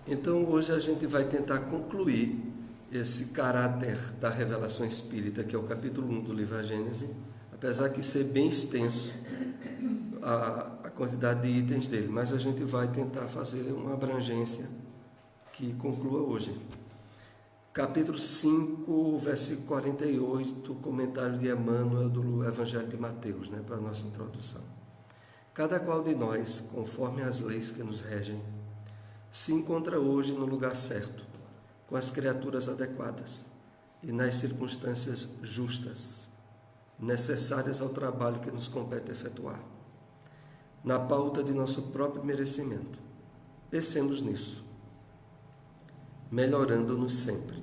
Então hoje a gente vai tentar concluir esse caráter da revelação espírita, que é o capítulo 1 do livro A Gênese, apesar de ser bem extenso a quantidade de itens dele, mas a gente vai tentar fazer uma abrangência que conclua hoje. Capítulo 5, versículo 48, comentário de Emmanuel do Evangelho de Mateus, para a nossa introdução. Cada qual de nós, conforme as leis que nos regem, se encontra hoje no lugar certo, com as criaturas adequadas e nas circunstâncias justas, necessárias ao trabalho que nos compete efetuar, na pauta de nosso próprio merecimento. Pensemos nisso, melhorando-nos sempre.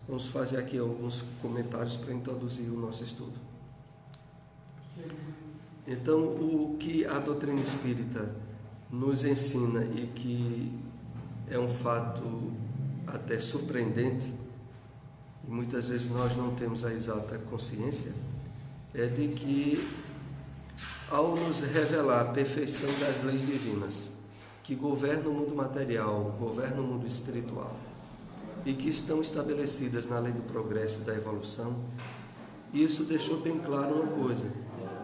Vamos fazer aqui alguns comentários para introduzir o nosso estudo. Então, o que a doutrina espírita nos ensina e que é um fato até surpreendente, e muitas vezes nós não temos a exata consciência, é de que, ao nos revelar a perfeição das leis divinas, que governam o mundo material, governam o mundo espiritual, e que estão estabelecidas na lei do progresso e da evolução, isso deixou bem claro uma coisa,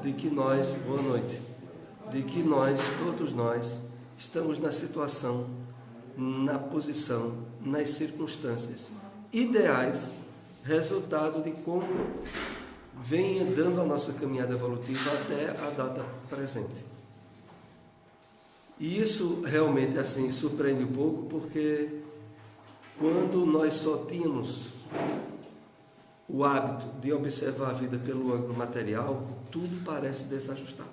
de que nós, boa noite, de que nós, todos nós, estamos na situação, na posição, nas circunstâncias ideais, resultado de como vem andando a nossa caminhada evolutiva até a data presente. E isso realmente assim surpreende um pouco, porque quando nós só tínhamos o hábito de observar a vida pelo ângulo material, tudo parece desajustado,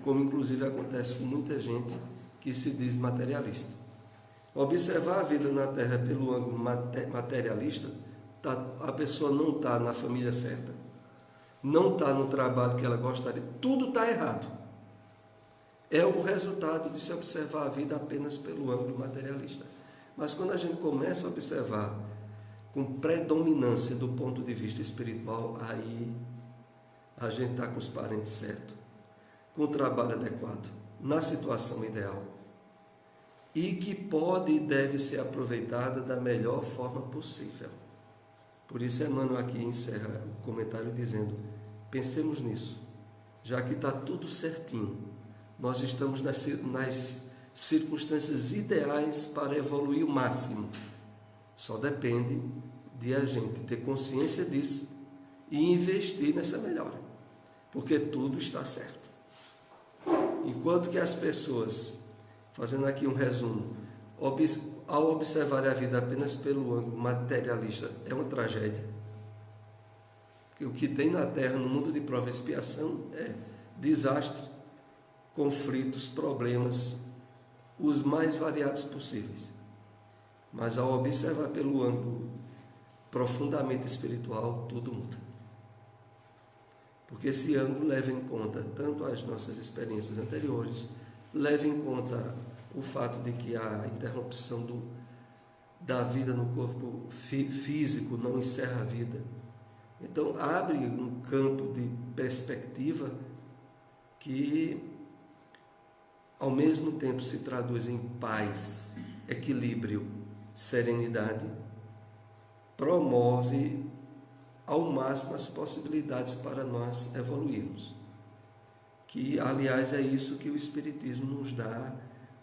como inclusive acontece com muita gente que se diz materialista. Observar a vida na Terra pelo ângulo materialista, a pessoa não está na família certa, não está no trabalho que ela gostaria, tudo está errado. É o resultado de se observar a vida apenas pelo ângulo materialista. Mas quando a gente começa a observar com predominância do ponto de vista espiritual, aí a gente está com os parentes certos, com o trabalho adequado, na situação ideal, e que pode e deve ser aproveitada da melhor forma possível. Por isso Emmanuel aqui encerra o comentário dizendo: pensemos nisso, já que está tudo certinho, nós estamos nas circunstâncias ideais para evoluir o máximo. Só depende de a gente ter consciência disso e investir nessa melhora, porque tudo está certo. Enquanto que as pessoas, fazendo aqui um resumo, ao observar a vida apenas pelo ângulo materialista, é uma tragédia. Porque o que tem na Terra, no mundo de prova e expiação, é desastre, conflitos, problemas, os mais variados possíveis. Mas ao observar pelo ângulo profundamente espiritual, tudo muda. Porque esse ângulo leva em conta tanto as nossas experiências anteriores, leva em conta o fato de que a interrupção da vida no corpo físico não encerra a vida. Então abre um campo de perspectiva que ao mesmo tempo se traduz em paz, equilíbrio, serenidade, promove ao máximo as possibilidades para nós evoluirmos. Que, aliás, é isso que o Espiritismo nos dá,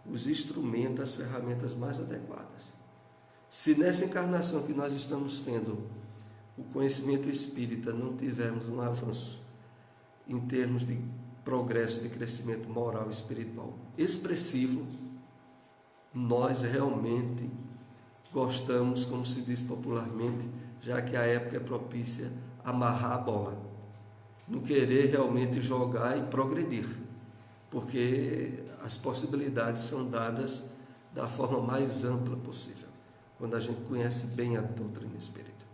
os instrumentos, as ferramentas mais adequadas. Se nessa encarnação que nós estamos tendo, o conhecimento espírita, não tivermos um avanço em termos de progresso, de crescimento moral e espiritual expressivo, nós realmente gostamos, como se diz popularmente, já que a época é propícia, amarrar a bola, no querer realmente jogar e progredir, porque as possibilidades são dadas da forma mais ampla possível, quando a gente conhece bem a doutrina espírita.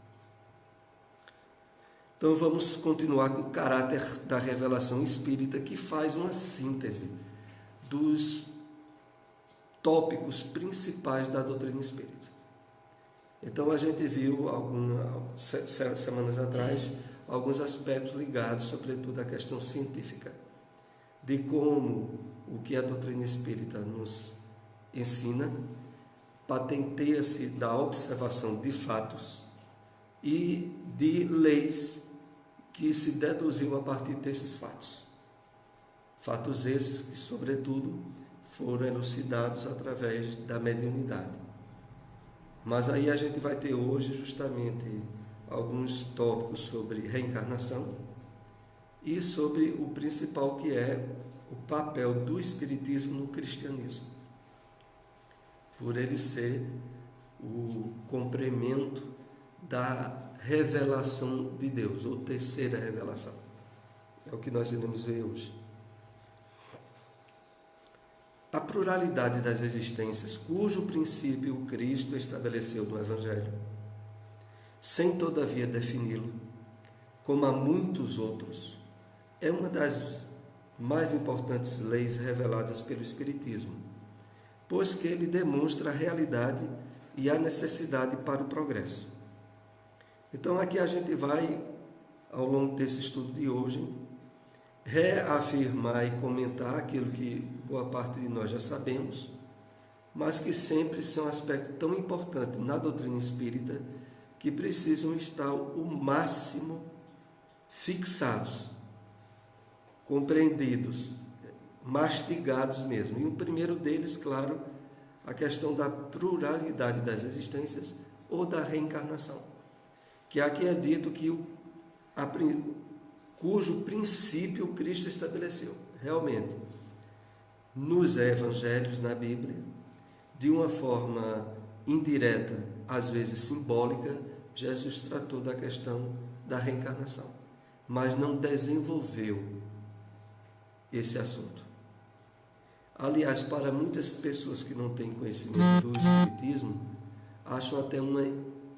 Então vamos continuar com o caráter da revelação espírita, que faz uma síntese dos tópicos principais da doutrina espírita. Então a gente viu algumas semanas atrás alguns aspectos ligados, sobretudo, à questão científica, de como o que a doutrina espírita nos ensina patenteia-se da observação de fatos e de leis que se deduziam a partir desses fatos. Fatos esses que, sobretudo, foram elucidados através da mediunidade. Mas aí a gente vai ter hoje justamente alguns tópicos sobre reencarnação e sobre o principal, que é o papel do Espiritismo no cristianismo, por ele ser o complemento da revelação de Deus, ou terceira revelação. É o que nós iremos ver hoje. A pluralidade das existências, cujo princípio Cristo estabeleceu no Evangelho, sem todavia defini-lo, como há muitos outros, é uma das mais importantes leis reveladas pelo Espiritismo, pois que ele demonstra a realidade e a necessidade para o progresso. Então aqui a gente vai, ao longo desse estudo de hoje, reafirmar e comentar aquilo que boa parte de nós já sabemos, mas que sempre são aspectos tão importantes na doutrina espírita que precisam estar o máximo fixados, compreendidos, mastigados mesmo. E o primeiro deles, claro, a questão da pluralidade das existências ou da reencarnação, que aqui é dito que cujo princípio Cristo estabeleceu. Realmente, nos evangelhos, na Bíblia, de uma forma indireta, às vezes simbólica, Jesus tratou da questão da reencarnação, mas não desenvolveu esse assunto. Aliás, para muitas pessoas que não têm conhecimento do Espiritismo, acham até uma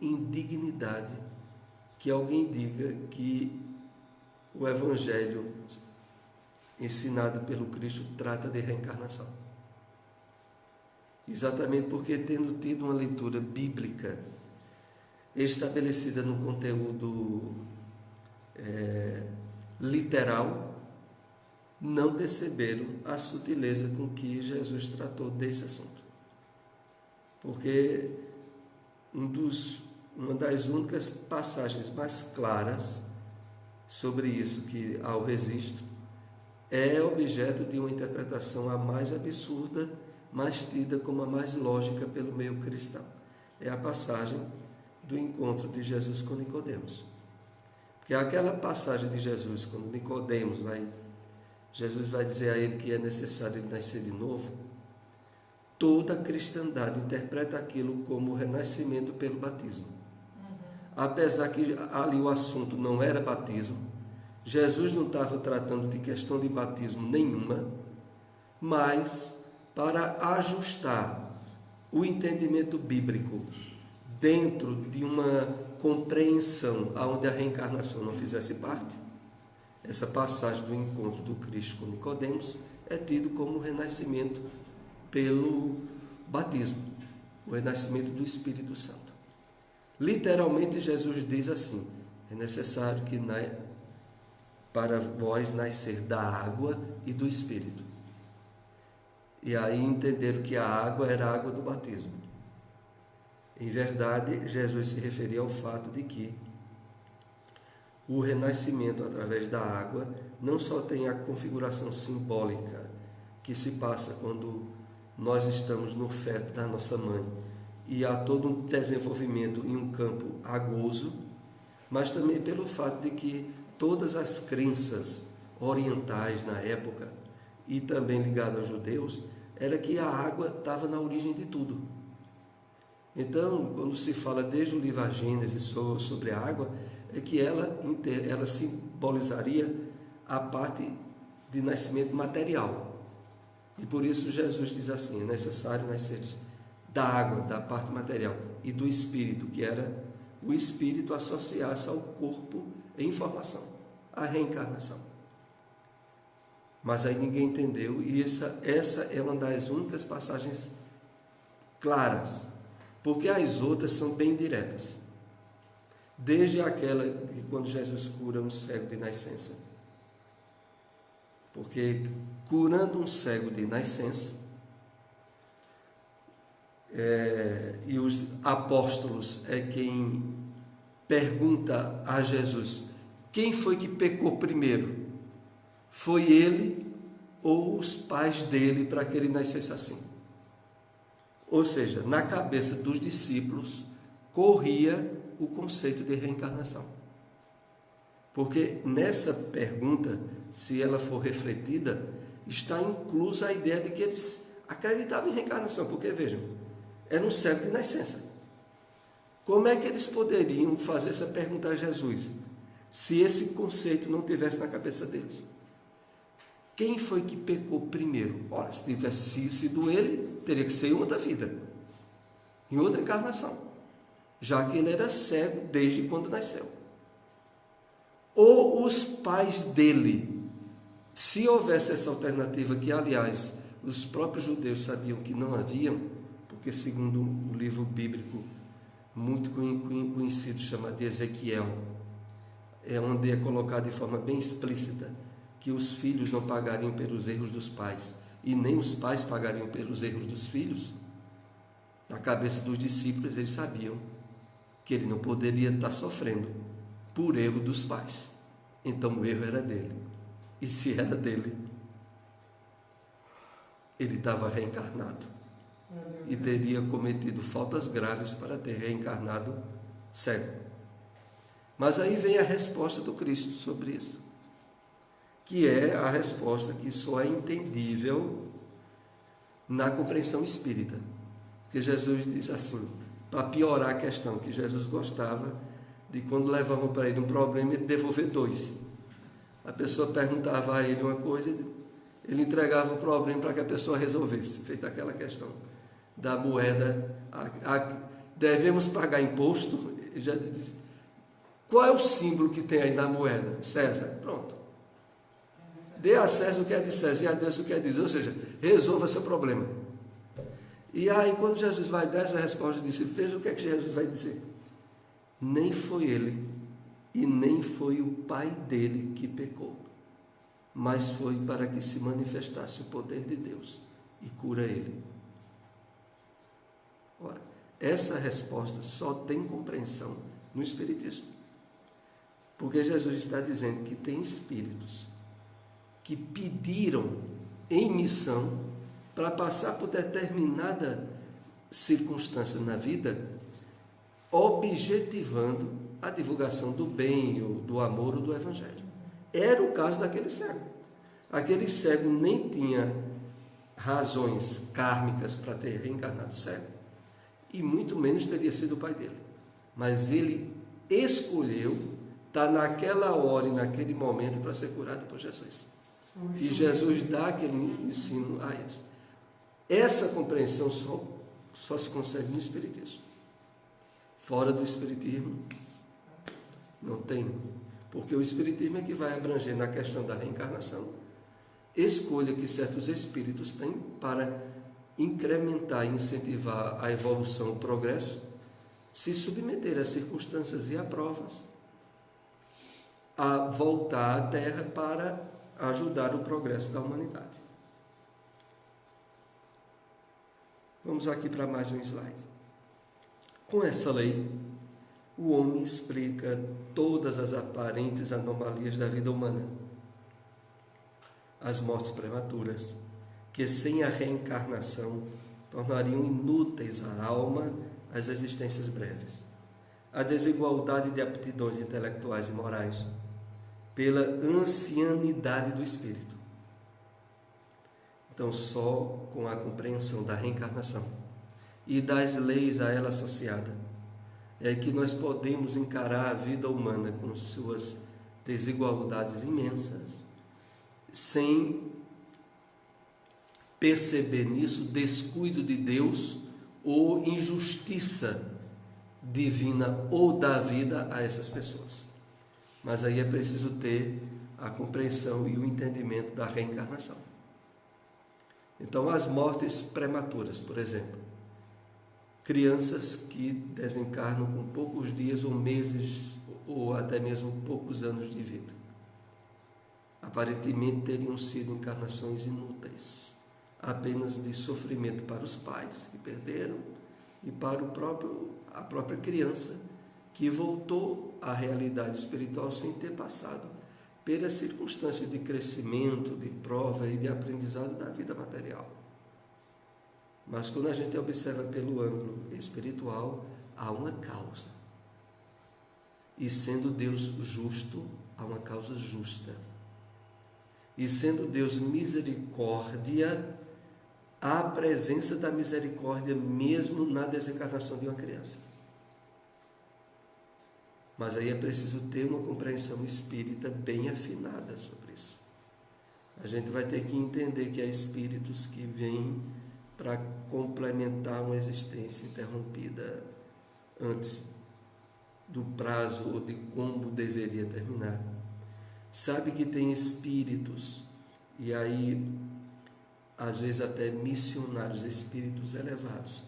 indignidade que alguém diga que o Evangelho ensinado pelo Cristo trata de reencarnação. Exatamente porque, tendo tido uma leitura bíblica estabelecida no conteúdo literal, não perceberam a sutileza com que Jesus tratou desse assunto. Porque uma das únicas passagens mais claras sobre isso que há o registro é objeto de uma interpretação a mais absurda, mas tida como a mais lógica pelo meio cristão. É a passagem do encontro de Jesus com Nicodemos. Porque aquela passagem de Jesus, quando Nicodemos Jesus vai dizer a ele que é necessário ele nascer de novo, toda a cristandade interpreta aquilo como renascimento pelo batismo. Apesar que ali o assunto não era batismo, Jesus não estava tratando de questão de batismo nenhuma, mas para ajustar o entendimento bíblico dentro de uma compreensão onde a reencarnação não fizesse parte, essa passagem do encontro do Cristo com Nicodemos é tido como o renascimento pelo batismo, o renascimento do Espírito Santo. Literalmente, Jesus diz assim: é necessário que para vós nascer da água e do Espírito. E aí entenderam que a água era a água do batismo. Em verdade, Jesus se referia ao fato de que o renascimento através da água não só tem a configuração simbólica que se passa quando nós estamos no feto da nossa mãe e há todo um desenvolvimento em um campo agoso, mas também pelo fato de que todas as crenças orientais na época, e também ligadas aos judeus, era que a água estava na origem de tudo. Então, quando se fala desde o livro Gênesis sobre a água, é que ela simbolizaria a parte de nascimento material. E por isso Jesus diz assim: é necessário nascer da água, da parte material, e do Espírito, que era o Espírito associar-se ao corpo em formação, a reencarnação. Mas aí ninguém entendeu, e essa é uma das únicas passagens claras, porque as outras são bem diretas. Desde aquela de quando Jesus cura um cego de nascença. Porque curando um cego de nascença, e os apóstolos é quem pergunta a Jesus: quem foi que pecou primeiro? Foi ele ou os pais dele para que ele nascesse assim? Ou seja, na cabeça dos discípulos corria o conceito de reencarnação. Porque nessa pergunta, se ela for refletida, está inclusa a ideia de que eles acreditavam em reencarnação. Porque, vejam, era um cego de nascença. Como é que eles poderiam fazer essa pergunta a Jesus, se esse conceito não tivesse na cabeça deles? Quem foi que pecou primeiro? Ora, se tivesse sido ele, teria que ser em outra vida, em outra encarnação, já que ele era cego desde quando nasceu. Ou os pais dele, se houvesse essa alternativa, que aliás os próprios judeus sabiam que não haviam, porque segundo um livro bíblico muito conhecido chamado de Ezequiel, onde é colocado de forma bem explícita que os filhos não pagariam pelos erros dos pais e nem os pais pagariam pelos erros dos filhos. Na cabeça dos discípulos eles sabiam que ele não poderia estar sofrendo por erro dos pais, então o erro era dele, e se era dele, ele estava reencarnado e teria cometido faltas graves para ter reencarnado cego. Mas aí vem a resposta do Cristo sobre isso, que é a resposta que só é entendível na compreensão espírita. Porque Jesus diz assim, para piorar a questão, que Jesus gostava de, quando levavam para ele um problema, ele devolver dois. A pessoa perguntava a ele uma coisa, ele entregava o problema para que a pessoa resolvesse, feita aquela questão da moeda. Devemos pagar imposto? Ele já disse, qual é o símbolo que tem aí na moeda? César. Pronto. Dê a César o que é de César e a Deus o que é de Deus, ou seja, resolva seu problema. E aí, quando Jesus vai dar essa resposta, disse, veja o que é que Jesus vai dizer. Nem foi ele e nem foi o pai dele que pecou, mas foi para que se manifestasse o poder de Deus e cura ele. Ora, essa resposta só tem compreensão no Espiritismo, porque Jesus está dizendo que tem espíritos que pediram em missão para passar por determinada circunstância na vida, objetivando a divulgação do bem, ou do amor, ou do Evangelho. Era o caso daquele cego. Aquele cego nem tinha razões kármicas para ter reencarnado cego, e muito menos teria sido o pai dele. Mas ele escolheu estar naquela hora e naquele momento para ser curado por Jesus. E Jesus dá aquele ensino a eles. Essa compreensão só se consegue no Espiritismo. Fora do Espiritismo, não tem. Porque o Espiritismo é que vai abranger na questão da reencarnação escolha que certos espíritos têm para incrementar e incentivar a evolução, o progresso, se submeter a circunstâncias e a provas, a voltar à Terra para ajudar o progresso da humanidade. Vamos aqui para mais um slide. Com essa lei, o homem explica todas as aparentes anomalias da vida humana. As mortes prematuras, que sem a reencarnação tornariam inúteis a alma as existências breves. A desigualdade de aptidões intelectuais e morais, pela ancianidade do espírito. Então, só com a compreensão da reencarnação e das leis a ela associada é que nós podemos encarar a vida humana com suas desigualdades imensas, sem perceber nisso descuido de Deus ou injustiça divina ou da vida a essas pessoas. Mas aí é preciso ter a compreensão e o entendimento da reencarnação. Então, as mortes prematuras, por exemplo, crianças que desencarnam com poucos dias ou meses ou até mesmo poucos anos de vida, aparentemente teriam sido encarnações inúteis, apenas de sofrimento para os pais que perderam e para a própria criança que voltou à realidade espiritual sem ter passado pelas circunstâncias de crescimento, de prova e de aprendizado da vida material. Mas quando a gente observa pelo ângulo espiritual, há uma causa. E sendo Deus justo, há uma causa justa. E sendo Deus misericórdia, há a presença da misericórdia mesmo na desencarnação de uma criança. Mas aí é preciso ter uma compreensão espírita bem afinada sobre isso. A gente vai ter que entender que há espíritos que vêm para complementar uma existência interrompida antes do prazo ou de como deveria terminar. Sabe que tem espíritos, e aí às vezes até missionários, espíritos elevados,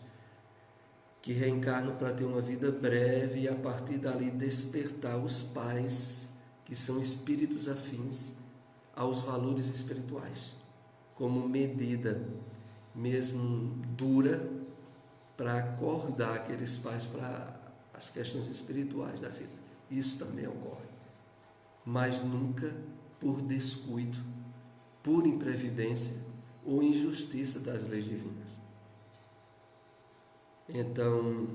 que reencarnam para ter uma vida breve e a partir dali despertar os pais, que são espíritos afins aos valores espirituais, como medida mesmo dura para acordar aqueles pais para as questões espirituais da vida. Isso também ocorre, mas nunca por descuido, por imprevidência ou injustiça das leis divinas. Então,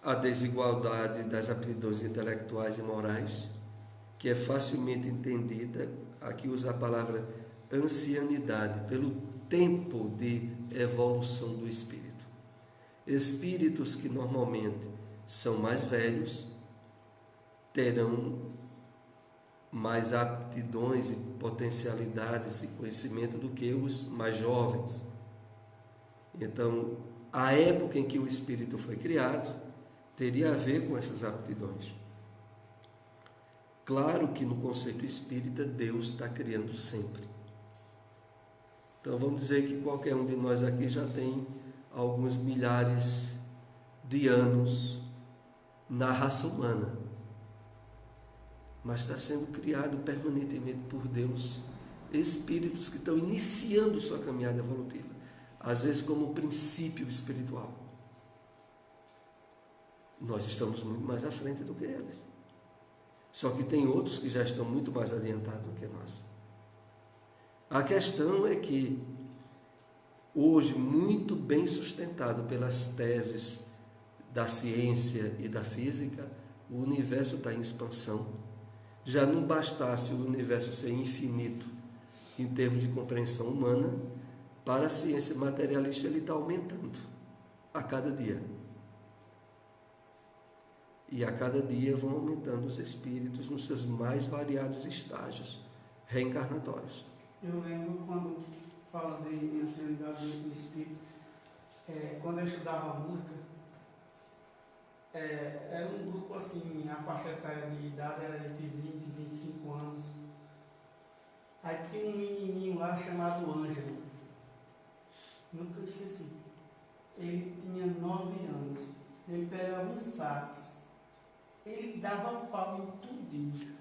a desigualdade das aptidões intelectuais e morais, que é facilmente entendida, aqui usa a palavra ancianidade, pelo tempo de evolução do espírito. Espíritos que normalmente são mais velhos terão mais aptidões e potencialidades e conhecimento do que os mais jovens. Então, a época em que o espírito foi criado teria a ver com essas aptidões. Claro que no conceito espírita Deus está criando sempre. Então vamos dizer que qualquer um de nós aqui já tem alguns milhares de anos na raça humana, mas está sendo criado permanentemente por Deus espíritos que estão iniciando sua caminhada evolutiva, às vezes como princípio espiritual. Nós estamos muito mais à frente do que eles. Só que tem outros que já estão muito mais adiantados do que nós. A questão é que hoje, muito bem sustentado pelas teses da ciência e da física, o universo está em expansão. Já não bastasse o universo ser infinito em termos de compreensão humana, para a ciência materialista ele está aumentando a cada dia. E a cada dia vão aumentando os espíritos nos seus mais variados estágios reencarnatórios. Eu lembro quando, falando em ancianidade do espírito, quando eu estudava música, era um grupo assim, a faixa etária de idade era entre 20 e 25 anos. Aí tinha um menininho lá chamado Ângelo, nunca esqueci. Ele tinha 9 anos, ele pegava um sax, ele dava pau em tudinho.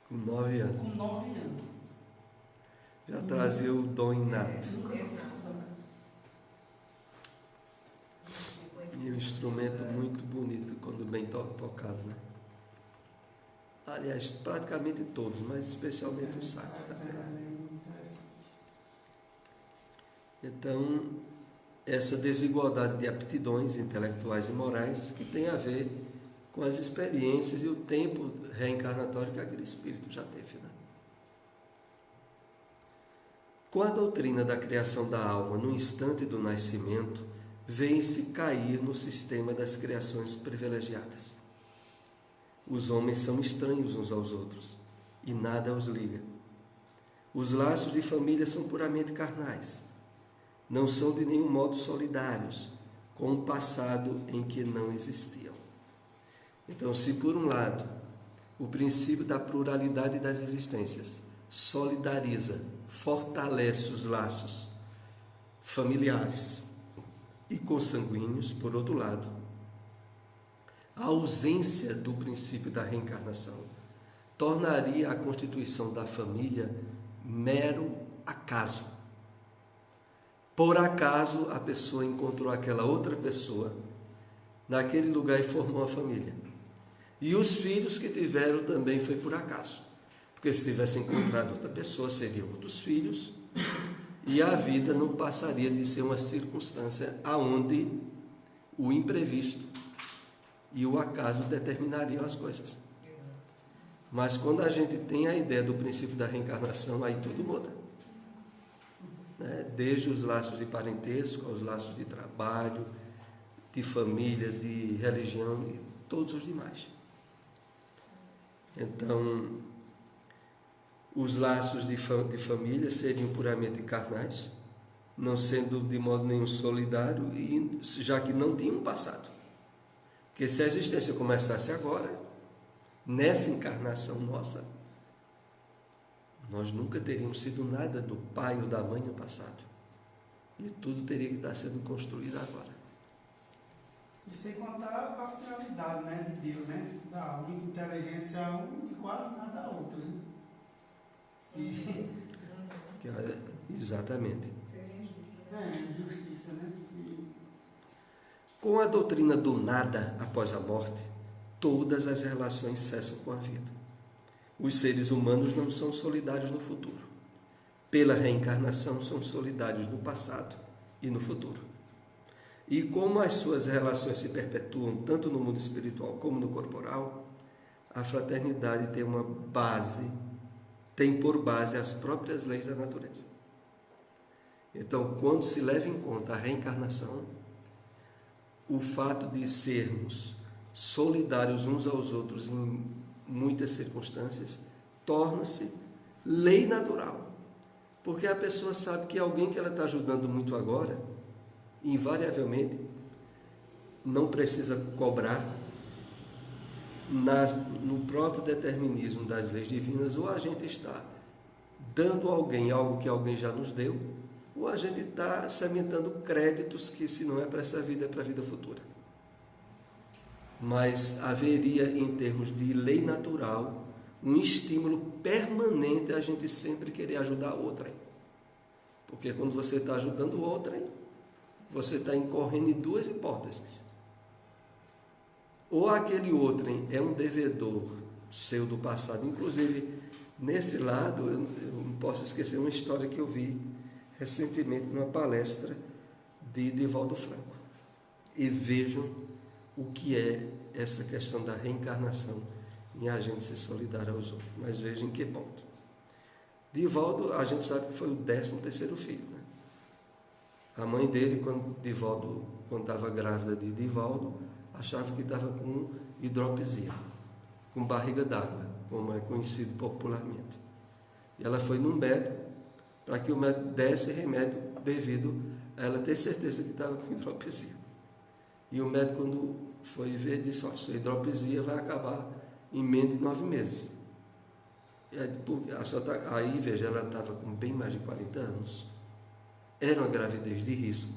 Com 9 anos. Com 9 anos. Já trazia o dom inato. E um instrumento muito bonito quando bem tocado, né? Aliás, praticamente todos, mas especialmente o sax. Tá? Então, essa desigualdade de aptidões intelectuais e morais que tem a ver com as experiências e o tempo reencarnatório que aquele espírito já teve, né? Com a doutrina da criação da alma no instante do nascimento, vem-se cair no sistema das criações privilegiadas. Os homens são estranhos uns aos outros e nada os liga. Os laços de família são puramente carnais. Não são de nenhum modo solidários com um passado em que não existiam. Então, se por um lado o princípio da pluralidade das existências solidariza, fortalece os laços familiares e consanguíneos, por outro lado, a ausência do princípio da reencarnação tornaria a constituição da família mero acaso. Por acaso a pessoa encontrou aquela outra pessoa naquele lugar e formou uma família. E os filhos que tiveram também foi por acaso. Porque se tivesse encontrado outra pessoa, seriam outros filhos, e a vida não passaria de ser uma circunstância aonde o imprevisto e o acaso determinariam as coisas. Mas quando a gente tem a ideia do princípio da reencarnação, aí tudo muda. Desde os laços de parentesco, aos laços de trabalho, de família, de religião e todos os demais. Então, os laços de família seriam puramente carnais, não sendo de modo nenhum solidário, e já que não tinham passado. Porque se a existência começasse agora, nessa encarnação nossa, nós nunca teríamos sido nada do pai ou da mãe no passado. E tudo teria que estar sendo construído agora. E sem contar a parcialidade, né, de Deus, né? Da única inteligência a um e quase nada a outros, né? Sim. Exatamente. Seria injusto, né? Injustiça, né? Com a doutrina do nada após a morte, todas as relações cessam com a vida. Os seres humanos não são solidários no futuro. Pela reencarnação, são solidários no passado e no futuro. E como as suas relações se perpetuam tanto no mundo espiritual como no corporal, a fraternidade tem por base as próprias leis da natureza. Então, quando se leva em conta a reencarnação, o fato de sermos solidários uns aos outros em muitas circunstâncias, torna-se lei natural. Porque a pessoa sabe que alguém que ela está ajudando muito agora, invariavelmente, não precisa cobrar no próprio determinismo das leis divinas, ou a gente está dando a alguém algo que alguém já nos deu, ou a gente está sementando créditos que, se não é para essa vida, é para a vida futura. Mas haveria, em termos de lei natural, um estímulo permanente a gente sempre querer ajudar outrem. Porque quando você está ajudando outrem, você está incorrendo em duas hipóteses. Ou aquele outrem é um devedor seu do passado. Inclusive, nesse lado, eu não posso esquecer uma história que eu vi recentemente numa palestra de Divaldo Franco. E vejam o que é essa questão da reencarnação em a gente ser solidário aos outros. Mas vejam em que ponto. Divaldo, a gente sabe que foi o 13º filho, né? A mãe dele, quando estava grávida de Divaldo, achava que estava com hidropisia, com barriga d'água, como é conhecido popularmente. E ela foi num médico para que o médico desse remédio devido a ela ter certeza que estava com hidropisia. E o médico, quando foi ver, disse: "Ó, sua hidropisia vai acabar em menos de 9 meses. E aí, veja, ela estava com bem mais de 40 anos. Era uma gravidez de risco.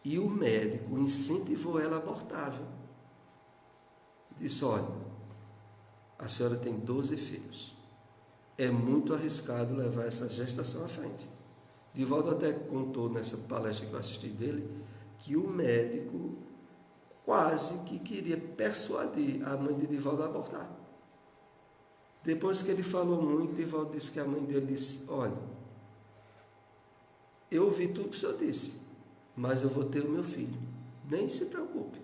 E o médico incentivou ela a abortar. Disse: "Olha, a senhora tem 12 filhos. É muito arriscado levar essa gestação à frente." Divaldo até contou nessa palestra que eu assisti dele, que o médico quase que queria persuadir a mãe de Divaldo a abortar. Depois que ele falou muito, Divaldo disse que a mãe dele disse: "Olha, eu ouvi tudo que o senhor disse, mas eu vou ter o meu filho. Nem se preocupe.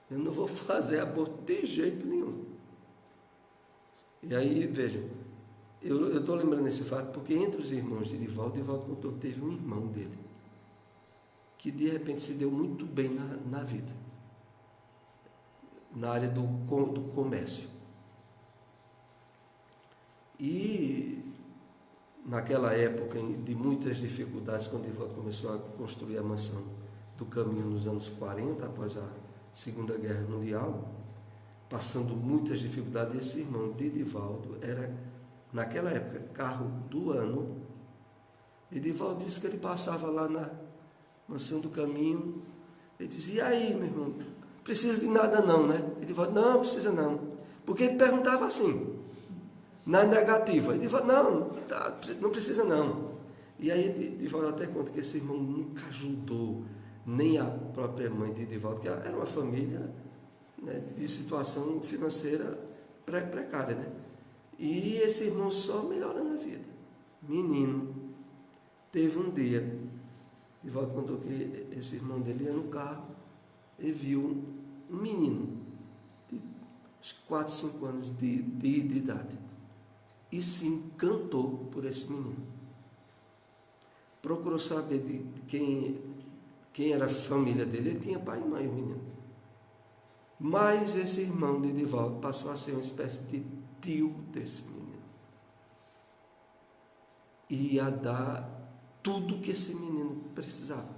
Eu não vou fazer aborto de jeito nenhum." E aí, vejam, eu estou lembrando esse fato porque entre os irmãos de Divaldo contou que teve um irmão dele que de repente se deu muito bem na vida, na área do comércio. E naquela época de muitas dificuldades, quando Divaldo começou a construir a mansão do Caminho nos anos 40, após a Segunda Guerra Mundial, passando muitas dificuldades, esse irmão de Divaldo era, naquela época, carro do ano. E Divaldo disse que ele passava lá na Mansão do Caminho, ele dizia: "E aí, meu irmão, precisa de nada não, né?" E Divaldo: "Não, precisa não." Porque ele perguntava assim, na negativa. Ele falou: "Não, não precisa não." E aí Edivaldo até conta que esse irmão nunca ajudou nem a própria mãe de Edivaldo, que era uma família, né, de situação financeira precária, né? E esse irmão só melhorando a vida. Menino, teve um dia, Edivaldo contou que esse irmão dele ia no carro e viu um menino de uns 4, 5 anos de idade e se encantou por esse menino. Procurou saber de quem era a família dele. Ele tinha pai e mãe, o menino. Mas esse irmão de Edivaldo passou a ser uma espécie de tio desse menino. E ia dar tudo que esse menino precisava.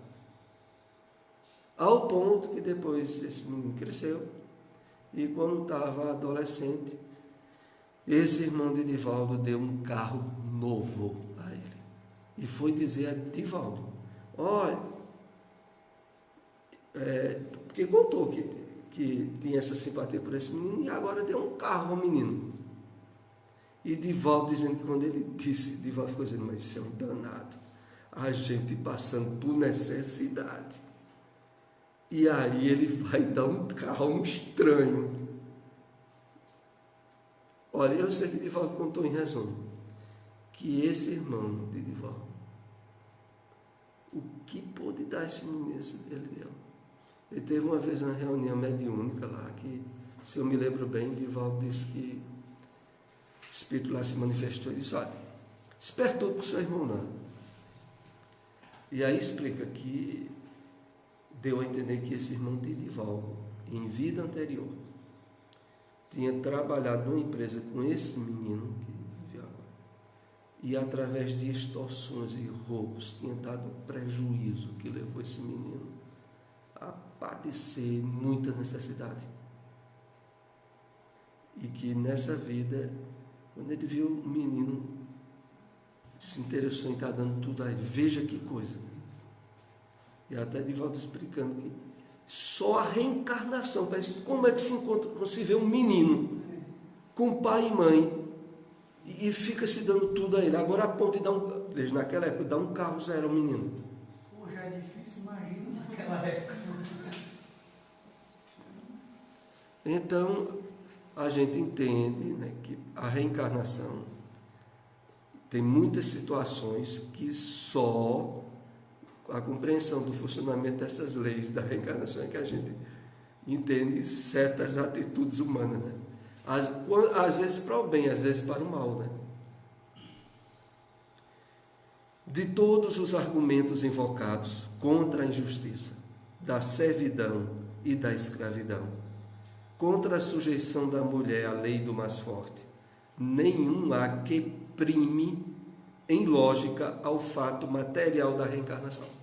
Ao ponto que depois esse menino cresceu e quando estava adolescente, esse irmão de Edivaldo deu um carro novo a ele. E foi dizer a Edivaldo, olha, porque contou que tinha essa simpatia por esse menino e agora deu um carro ao menino. E Edivaldo dizendo que quando ele disse, Edivaldo ficou dizendo, mas isso é um danado. A gente passando por necessidade. E aí ele vai dar um carro a um estranho. Olha, eu sei que Edivaldo contou em resumo que esse irmão de Edivaldo, o que pôde dar esse menino, ele deu. Ele teve uma vez uma reunião mediúnica lá, que, se eu me lembro bem, Edivaldo disse que o Espírito lá se manifestou e disse, olha, despertou para o seu irmão não. E aí explica que deu a entender que esse irmão de Edivaldo, em vida anterior, tinha trabalhado numa empresa com esse menino que viu agora, e através de extorsões e roubos tinha dado um prejuízo que levou esse menino a padecer muita necessidade. E que nessa vida, quando ele viu o menino, se interessou em estar dando tudo a ele. Veja que coisa. E até Edivaldo explicando que só a reencarnação, como é que se vê um menino com pai e mãe e fica se dando tudo a ele. Agora a ponto de dar um, veja, naquela época, dar um carro zero ao menino. Pô, já é difícil, imagina naquela época. Então, a gente entende, né, que a reencarnação tem muitas situações que só a compreensão do funcionamento dessas leis da reencarnação é que a gente entende certas atitudes humanas, né? Às vezes para o bem, às vezes para o mal, né? De todos os argumentos invocados contra a injustiça, da servidão e da escravidão, contra a sujeição da mulher à lei do mais forte, nenhum há que prime em lógica ao fato material da reencarnação.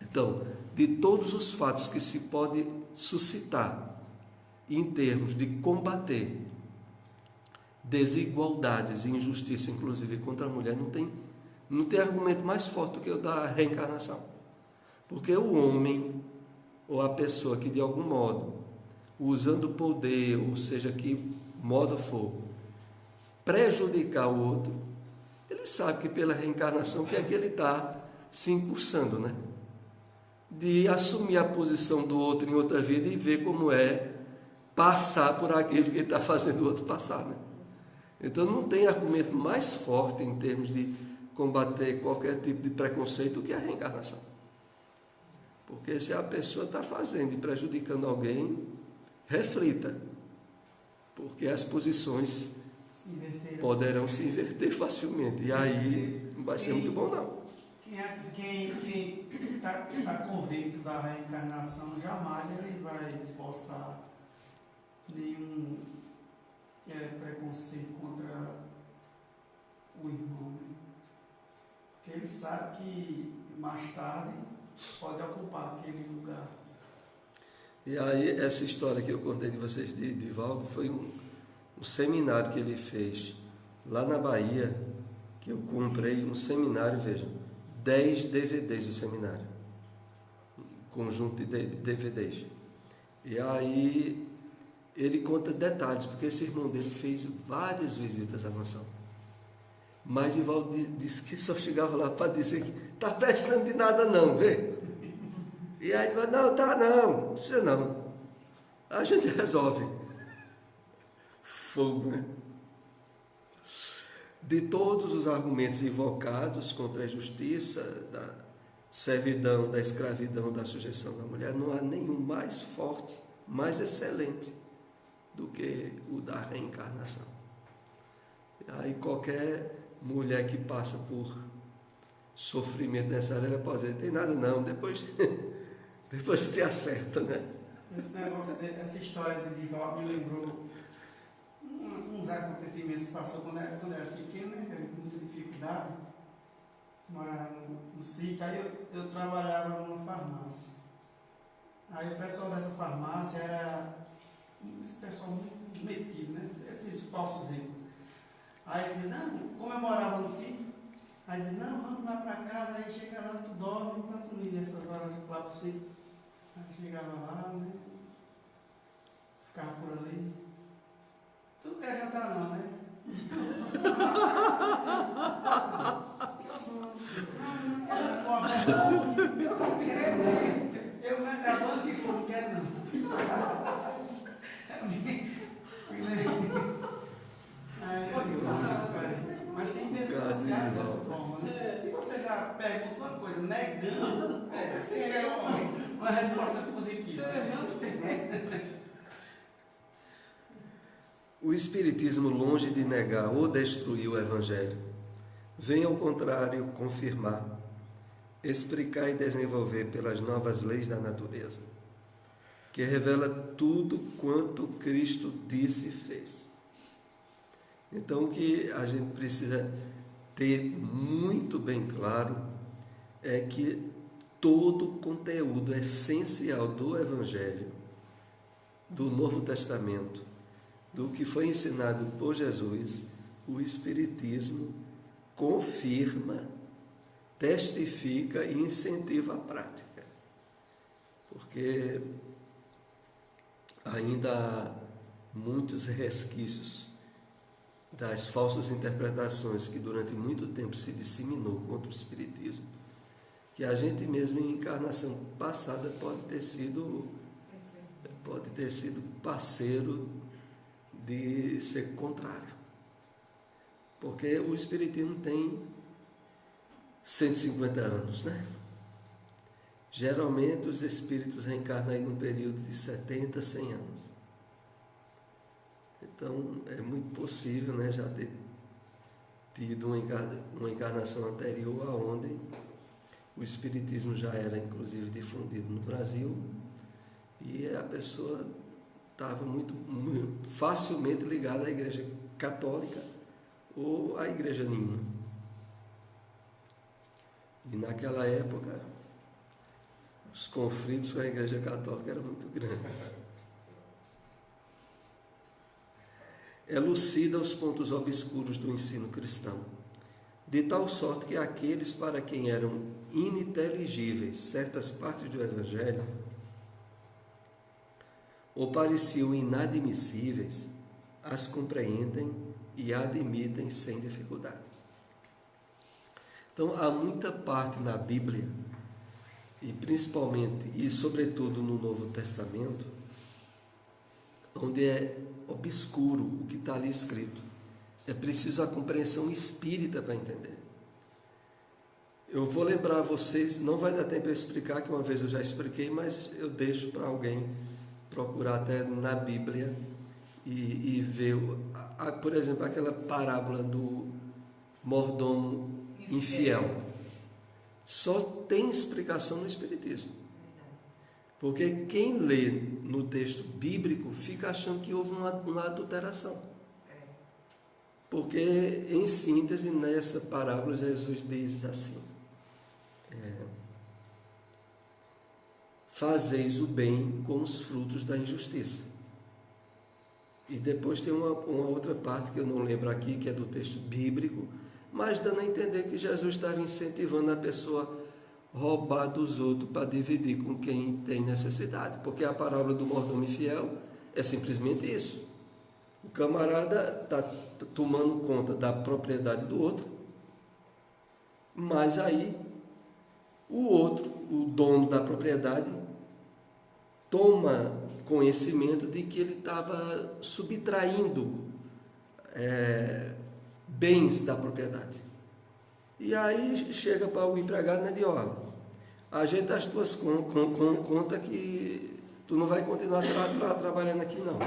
Então, de todos os fatos que se pode suscitar em termos de combater desigualdades e injustiça, inclusive contra a mulher, não tem argumento mais forte do que o da reencarnação. Porque o homem, ou a pessoa que de algum modo, usando o poder, ou seja, que modo for, prejudicar o outro, ele sabe que pela reencarnação que é que ele está se incursando, né? De assumir a posição do outro em outra vida e ver como é passar por aquilo que ele está fazendo o outro passar, né? Então não tem argumento mais forte em termos de combater qualquer tipo de preconceito do que a reencarnação. Porque se a pessoa está fazendo e prejudicando alguém, reflita, porque as posições poderão se inverter facilmente, e aí não vai ser muito bom não. Quem está convicto da reencarnação, jamais ele vai esboçar nenhum preconceito contra o irmão, né? Porque ele sabe que mais tarde pode ocupar aquele lugar. E aí essa história que eu contei de vocês de Edivaldo foi um seminário que ele fez lá na Bahia, que eu comprei um seminário, vejam, 10 DVDs do seminário, conjunto de DVDs. E aí ele conta detalhes, porque esse irmão dele fez várias visitas à mansão. Mas Divaldo disse que só chegava lá para dizer que está precisando de nada não, vê? E aí Divaldo, não, tá não, não precisa não. A gente resolve. Fogo, né? De todos os argumentos invocados contra a injustiça, da servidão, da escravidão, da sujeição da mulher, não há nenhum mais forte, mais excelente do que o da reencarnação. Aí qualquer mulher que passa por sofrimento nessa área, ela pode dizer, tem nada não, depois te acerta, né? Esse negócio, essa história de Divaldo me lembrou uns acontecimentos que passou quando era pequeno, né? Com muita dificuldade, morava no sítio, aí eu trabalhava numa farmácia. Aí o pessoal dessa farmácia era esse pessoal muito metido, né? Esses falsos ricos. Aí dizia, não, como eu morava no sítio, aí dizia, não, vamos lá para casa, aí chega lá, tu dorme, enquanto tu ia nessas horas lá pro sítio. Aí chegava lá, né? Ficava por ali. Tu não quer jantar não, né? Eu me acabando de fome, quero não. Mas tem pessoas que agem dessa forma, né? Se você já pergunta uma coisa negando, você quer uma resposta positiva. O Espiritismo, longe de negar ou destruir o Evangelho, vem ao contrário confirmar, explicar e desenvolver pelas novas leis da natureza, que revela tudo quanto Cristo disse e fez. Então, o que a gente precisa ter muito bem claro é que todo o conteúdo essencial do Evangelho, do Novo Testamento, do que foi ensinado por Jesus, o Espiritismo confirma, testifica e incentiva a prática. Porque ainda há muitos resquícios das falsas interpretações que durante muito tempo se disseminou contra o Espiritismo, que a gente mesmo em encarnação passada pode ter sido parceiro de ser contrário. Porque o Espiritismo tem 150 anos, né? Geralmente os espíritos reencarnam aí num período de 70, 100 anos. Então é muito possível, né, já ter tido uma encarnação anterior aonde o Espiritismo já era inclusive difundido no Brasil e a pessoa estava muito facilmente ligada à Igreja Católica ou à Igreja nenhuma. E naquela época, os conflitos com a Igreja Católica eram muito grandes. Elucida os pontos obscuros do ensino cristão, de tal sorte que aqueles para quem eram ininteligíveis certas partes do Evangelho, ou pareciam inadmissíveis, as compreendem e admitem sem dificuldade. Então, há muita parte na Bíblia, e principalmente e sobretudo no Novo Testamento, onde é obscuro o que está ali escrito. É preciso a compreensão espírita para entender. Eu vou lembrar a vocês, não vai dar tempo de eu explicar, que uma vez eu já expliquei, mas eu deixo para alguém procurar até na Bíblia e ver, por exemplo, aquela parábola do mordomo infiel. Só tem explicação no Espiritismo. Porque quem lê no texto bíblico fica achando que houve uma adulteração. Porque, em síntese, nessa parábola, Jesus diz assim: fazeis o bem com os frutos da injustiça. E depois tem uma outra parte que eu não lembro aqui, que é do texto bíblico, mas dando a entender que Jesus estava incentivando a pessoa a roubar dos outros para dividir com quem tem necessidade. Porque a parábola do mordomo infiel é simplesmente isso. O camarada está tomando conta da propriedade do outro Mas aí o outro, o dono da propriedade, toma conhecimento de que ele estava subtraindo bens da propriedade. E aí chega para o empregado e diz: olha, ajeita as tuas contas que tu não vai continuar trabalhando aqui não.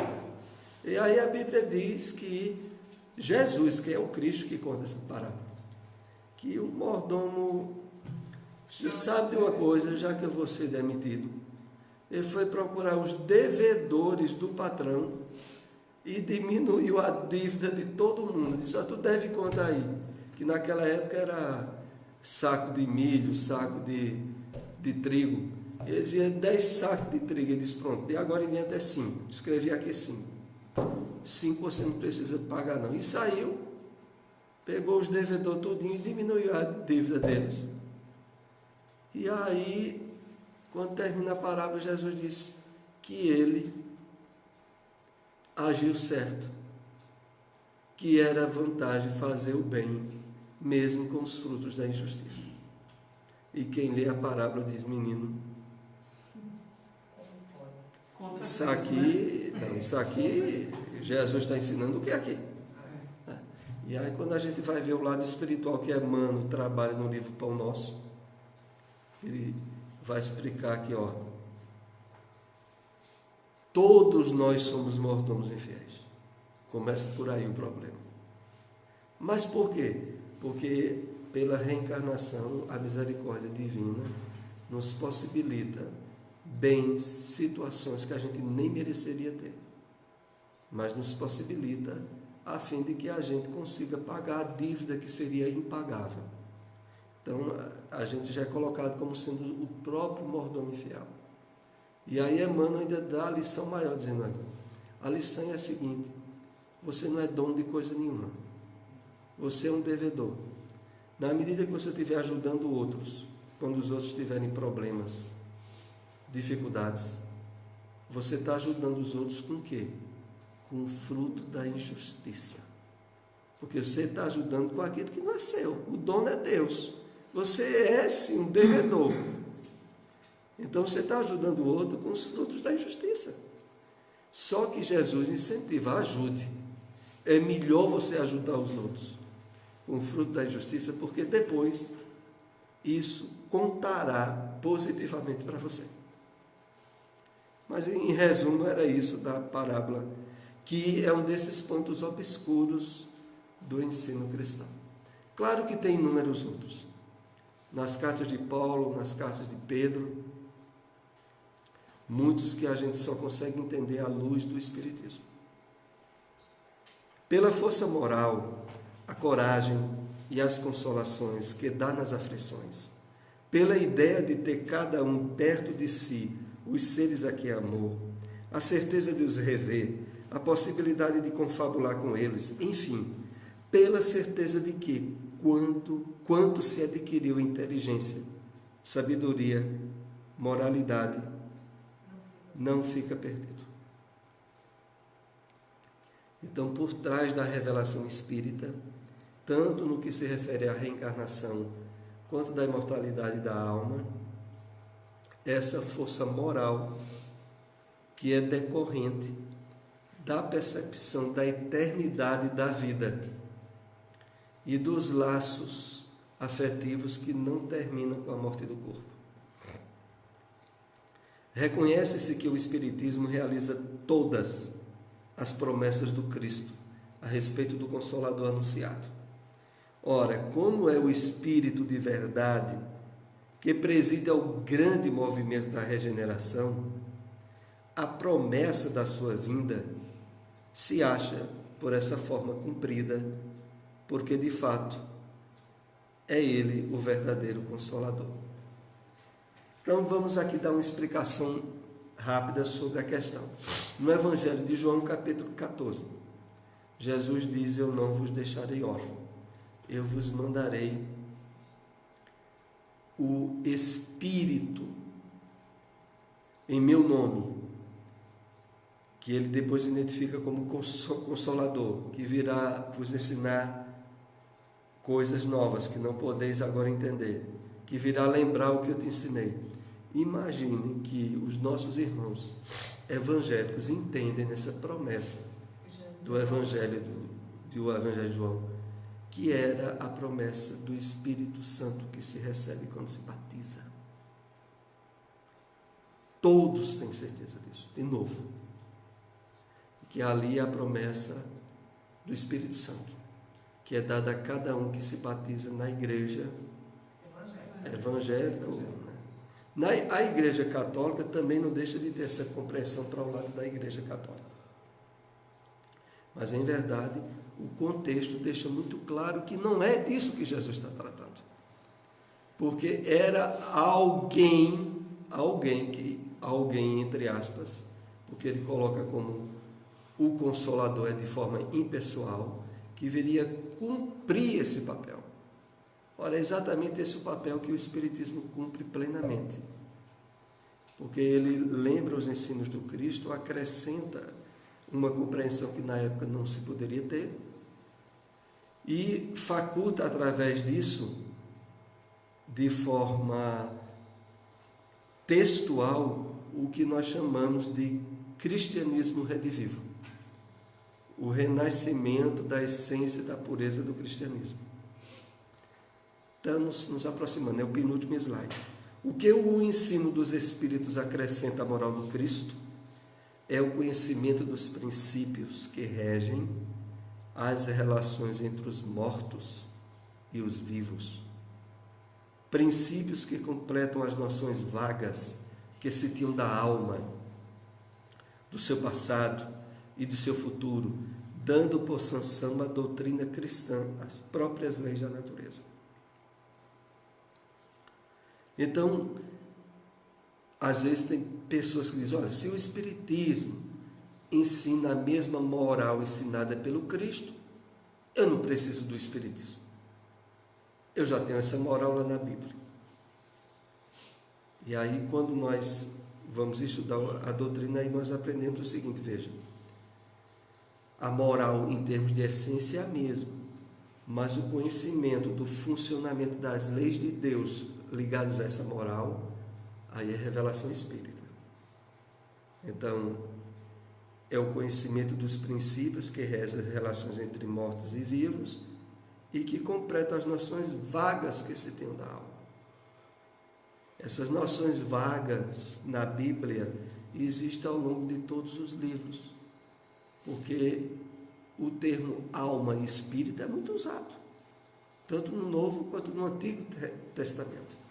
E aí a Bíblia diz que Jesus, que é o Cristo que conta essa parábola, que o mordomo, que sabe de uma coisa, já que eu vou ser demitido, ele foi procurar os devedores do patrão e diminuiu a dívida de todo mundo. Disse: tu deve contar aí, que naquela época era saco de milho, saco de trigo. Ele dizia 10 sacos de trigo. Ele disse: pronto, de agora em diante é 5. Escrevi aqui 5. 5 você não precisa pagar não. E saiu, pegou os devedores tudinho e diminuiu a dívida deles. E aí, quando termina a parábola, Jesus disse que ele agiu certo, que era vantagem fazer o bem, mesmo com os frutos da injustiça. E quem lê a parábola diz: menino, isso aqui Jesus está ensinando o que é aqui? E aí quando a gente vai ver o lado espiritual que Emmanuel trabalha no livro Pão Nosso, ele vai explicar aqui, ó, todos nós somos mordomos infiéis. Começa por aí o problema. Mas por quê? Porque pela reencarnação a misericórdia divina nos possibilita bens, situações que a gente nem mereceria ter, mas nos possibilita a fim de que a gente consiga pagar a dívida que seria impagável. Então a gente já é colocado como sendo o próprio mordomo infiel. E aí Emmanuel ainda dá a lição maior, dizendo: a lição é a seguinte: você não é dono de coisa nenhuma, você é um devedor. Na medida que você estiver ajudando outros, quando os outros tiverem problemas, dificuldades, você está ajudando os outros com o quê? Com o fruto da injustiça. Porque você está ajudando com aquilo que não é seu. O dono é Deus. Você é sim um devedor. Então você está ajudando o outro com os frutos da injustiça. Só que Jesus incentiva: ajude. É melhor você ajudar os outros com o fruto da injustiça, porque depois isso contará positivamente para você. Mas em resumo era isso da parábola, que é um desses pontos obscuros do ensino cristão. Claro que tem inúmeros outros. Nas cartas de Paulo, nas cartas de Pedro, muitos que a gente só consegue entender à luz do Espiritismo. Pela força moral, a coragem e as consolações que dá nas aflições, pela ideia de ter cada um perto de si os seres a quem amou, a certeza de os rever, a possibilidade de confabular com eles, enfim, pela certeza de que, quanto se adquiriu inteligência, sabedoria, moralidade, não fica perdido. Então, por trás da revelação espírita, tanto no que se refere à reencarnação, quanto da imortalidade da alma, essa força moral que é decorrente da percepção da eternidade da vida e dos laços afetivos que não terminam com a morte do corpo. Reconhece-se que o Espiritismo realiza todas as promessas do Cristo a respeito do Consolador anunciado. Ora, como é o Espírito de verdade que preside ao grande movimento da regeneração, a promessa da sua vinda se acha por essa forma cumprida, porque de fato é Ele o verdadeiro Consolador. Então vamos aqui dar uma explicação rápida sobre a questão. No Evangelho de João, capítulo 14, Jesus diz: eu não vos deixarei órfão, eu vos mandarei o Espírito em meu nome, que ele depois identifica como Consolador, que virá vos ensinar coisas novas que não podeis agora entender, que virá lembrar o que eu te ensinei. Imagine que os nossos irmãos evangélicos entendem nessa promessa do Evangelho de João, que era a promessa do Espírito Santo que se recebe quando se batiza. Todos têm certeza disso, de novo. Que ali é a promessa do Espírito Santo, que é dada a cada um que se batiza na igreja evangélica. A igreja católica também não deixa de ter essa compreensão para o lado da igreja católica. Mas, em verdade, o contexto deixa muito claro que não é disso que Jesus está tratando. Porque era alguém, entre aspas, porque ele coloca como o Consolador, é de forma impessoal, que viria cumprir esse papel. Ora, é exatamente esse o papel que o Espiritismo cumpre plenamente. Porque ele lembra os ensinos do Cristo, acrescenta uma compreensão que na época não se poderia ter, e faculta através disso, de forma textual, o que nós chamamos de cristianismo redivivo. O renascimento da essência e da pureza do cristianismo. Estamos nos aproximando, é o penúltimo slide. O que o ensino dos Espíritos acrescenta à moral do Cristo é o conhecimento dos princípios que regem as relações entre os mortos e os vivos. Princípios que completam as noções vagas que se tinham da alma, do seu passado e do seu futuro, dando por sanção à doutrina cristã, as próprias leis da natureza. Então, às vezes tem pessoas que dizem, olha, se o Espiritismo ensina a mesma moral ensinada pelo Cristo, eu não preciso do Espiritismo. Eu já tenho essa moral lá na Bíblia. E aí, quando nós vamos estudar a doutrina, aí nós aprendemos o seguinte, veja. A moral, em termos de essência, é a mesma. Mas o conhecimento do funcionamento das leis de Deus ligadas a essa moral, aí é revelação espírita. Então, é o conhecimento dos princípios que regem as relações entre mortos e vivos e que completa as noções vagas que se tem da alma. Essas noções vagas na Bíblia existem ao longo de todos os livros, porque o termo alma e espírito é muito usado, tanto no Novo quanto no Antigo Testamento.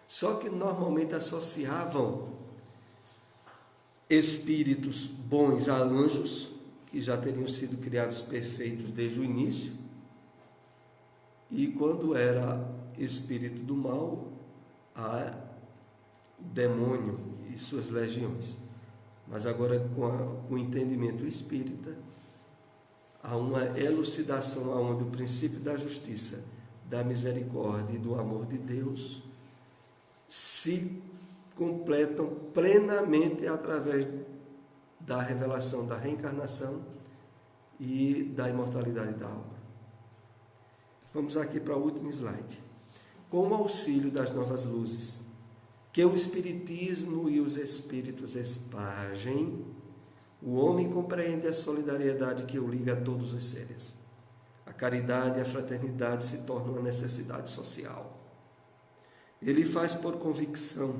Só que normalmente associavam espíritos bons a anjos, que já teriam sido criados perfeitos desde o início, e quando era espírito do mal, a demônio e suas legiões. Mas agora, com o entendimento espírita, há uma elucidação aonde o princípio da justiça, da misericórdia e do amor de Deus se completam plenamente através da revelação da reencarnação e da imortalidade da alma. Vamos aqui para o último slide. Com o auxílio das novas luzes que o Espiritismo e os Espíritos espalhem, o homem compreende a solidariedade que o liga a todos os seres. A caridade e a fraternidade se tornam uma necessidade social. Ele faz por convicção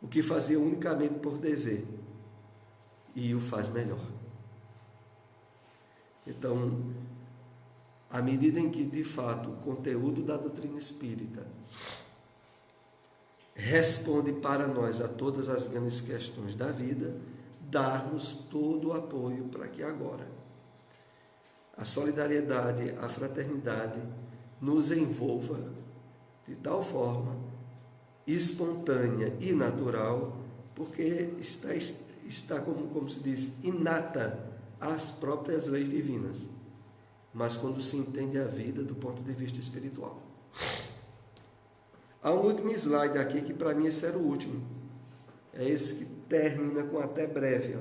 o que fazia unicamente por dever e o faz melhor. Então, à medida em que, de fato, o conteúdo da doutrina espírita responde para nós a todas as grandes questões da vida, dar-nos todo o apoio para que agora a solidariedade, a fraternidade nos envolva de tal forma espontânea e natural, porque está como se diz, inata às próprias leis divinas, mas quando se entende a vida do ponto de vista espiritual. Há um último slide aqui, que para mim esse era o último. É esse que termina com até breve.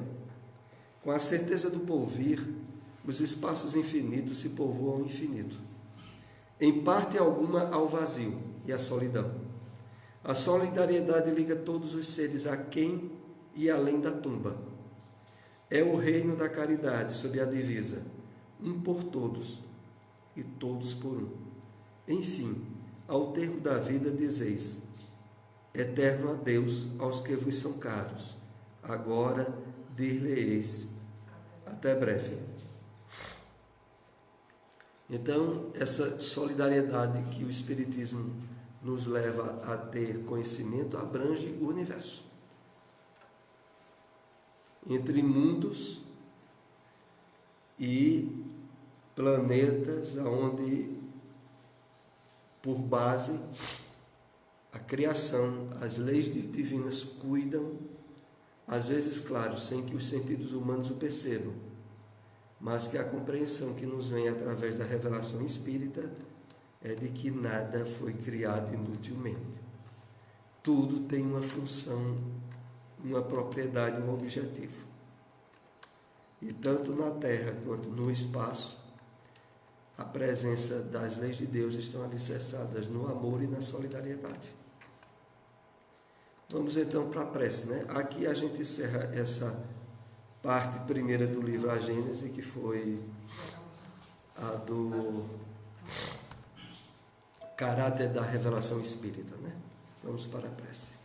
Com a certeza do porvir, os espaços infinitos se povoam ao infinito. em parte alguma ao vazio e à solidão. A solidariedade liga todos os seres aquém e além da tumba. É o reino da caridade sob a divisa, um por todos e todos por um. Enfim, ao termo da vida dizeis: eterno adeus aos que vos são caros. Agora dir-lhe-eis: até breve. Então, essa solidariedade que o Espiritismo nos leva a ter conhecimento abrange o universo. Entre mundos e planetas onde, por base, a criação, as leis divinas cuidam, às vezes, claro, sem que os sentidos humanos o percebam, mas que a compreensão que nos vem através da revelação espírita é de que nada foi criado inutilmente. Tudo tem uma função, uma propriedade, um objetivo. E tanto na Terra quanto no espaço, a presença das leis de Deus estão alicerçadas no amor e na solidariedade. Vamos então para a prece, né? Aqui a gente encerra essa parte primeira do livro A Gênese, que foi a do caráter da revelação espírita, né? Vamos para a prece.